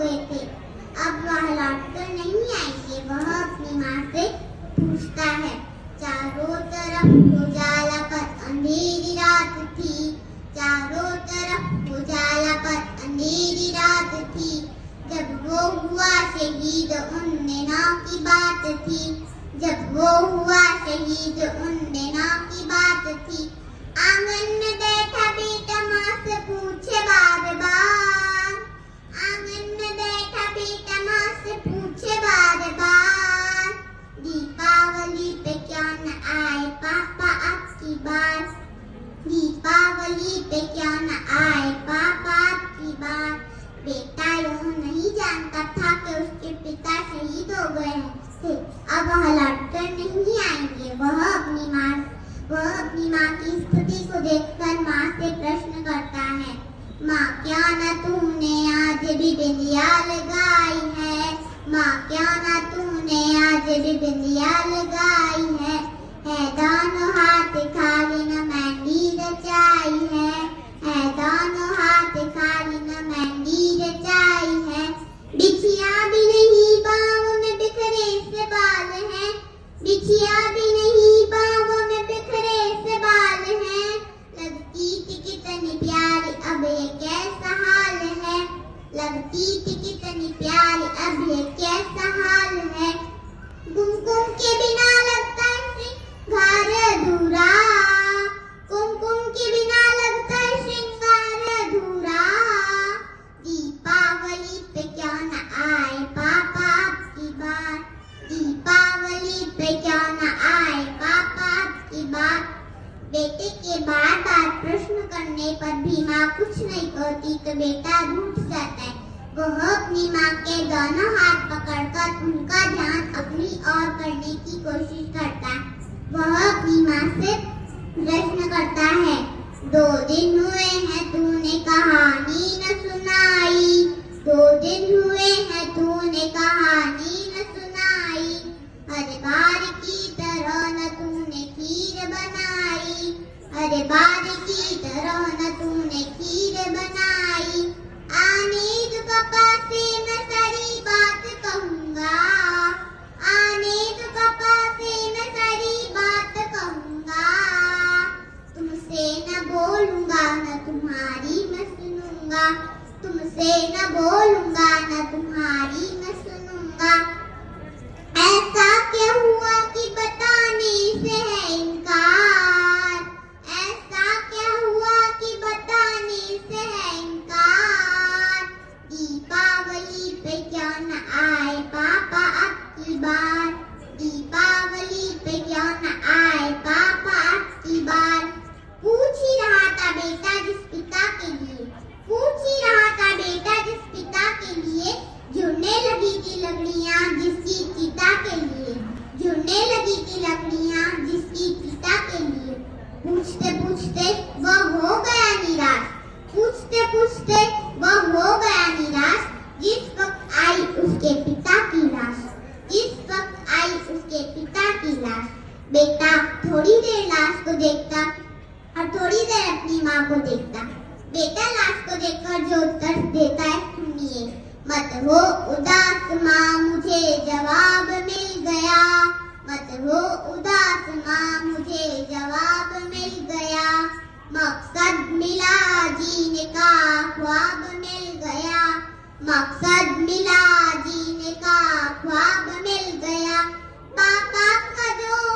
गए थे। अब वह लौटकर नहीं आएंगे। वह अपनी माँ से पूछता है। चारों तरफ उजाला पर अंधेरी रात थी। चारों तरफ उजाला पर अंधेरी रात थी। जब वो हुआ शहीद उन दिनों की बात थी। जब वो हुआ शहीद उन दिनों की बात थी। आंगन में बैठा बेटा माँ से पूछे बार बार। आंगन में बैठा बेटा माँ से पूछे बार बार। दीपावली पे क्यों न आए पापा आपकी बार। दीपावली पे क्यों न आए पापा आपकी बार। बेटा यह नहीं जानता था कि उसके पिता शहीद हो गए थे। अब वह लौटकर नहीं आएंगे। वह अपनी माँ की स्थिति को देखकर माँ से प्रश्न करता है। माँ क्यों न तूने आज भी बिंदिया लगाई है। माँ क्यों न तूने आज भी बिंदिया लगाई है। दोनों हाथ खाली न मेहंदी रचाई है दोनों हाथ खाली न मेहंदी रचाई है। बिछिया भी नहीं बाहों में बिखरे से बाल हैं। बिछिया भी नहीं बाहों में बिखरे से बाल हैं। लगती थी कितनी प्यारी अब ये कैसा हाल है। लगती थी कितनी प्यारी अब ये कैसा हाल है। कुमकुम के बिना लगता है श्रृंगार अधूरा। कुमकुम के बिना लगता है श्रृंगार अधूरा। दीपावली पे क्यों न आए पापा आपकी बार। दीपावली पे क्यों न आए पापा आपकी बार। बेटे के बार बार प्रश्न करने पर भी माँ कुछ नहीं कहती तो बेटा रूठ जाता है। वह अपनी माँ के दोनों हाथ पकड़कर उनका ध्यान अपनी ओर करने की कोशिश करता है। वह अपनी माँ से प्रश्न करता है। 2 दिन हुए हैं तूने कहानी न सुनाई। 2 दिन हुए हैं तूने कहानी न सुनाई। हर बार की तरह न तूने खीर बनाई। हर बार की तरह न तूने खीर बनाई। आने दो पापा से मैं सारी बात कहूँगा। आने दो पापा से मैं सारी बात कहूँगा। तुमसे न बोलूँगा न तुम्हारी मैं सुनूँगा। तुमसे न बोलूँगा न तुम्हारी मैं सुनूँगा। ऐसा क्या हुआ कि बताने से है इनकार। ऐसा क्या हुआ कि बताने से है इनकार। दीपावली पे क्यों न आए पापा आपकी बार। दीपावली पे क्यों न आए पापा आपकी बार। पूछ ही रहा था बेटा जिस पिता के लिए। पूछ ही रहा था बेटा जिस पिता के लिए। जुड़ने लगी थी लकड़ियाँ जिसकी चिता के लिए। जुड़ने लगी थी लकड़ियाँ जिसकी चिता के लिए। पूछते पूछते वह हो गया निराश। पूछते पूछते वह हो गया निराश। जिस वक्त आई उसके पिता की लाश। जिस वक्त आई उसके पिता की लाश। बेटा थोड़ी देर लाश को देखता और थोड़ी देर अपनी माँ को देखता। बेटा लाश को देखकर जो उत्तर देता है सुनिए। मत हो उदास माँ मुझे जवाब मिल गया। मत हो उदास माँ मुझे जवाब मिल गया। मकसद मिला जीने का ख्वाब मिल गया। मकसद मिला जीने का ख्वाब मिल गया। पापा का जो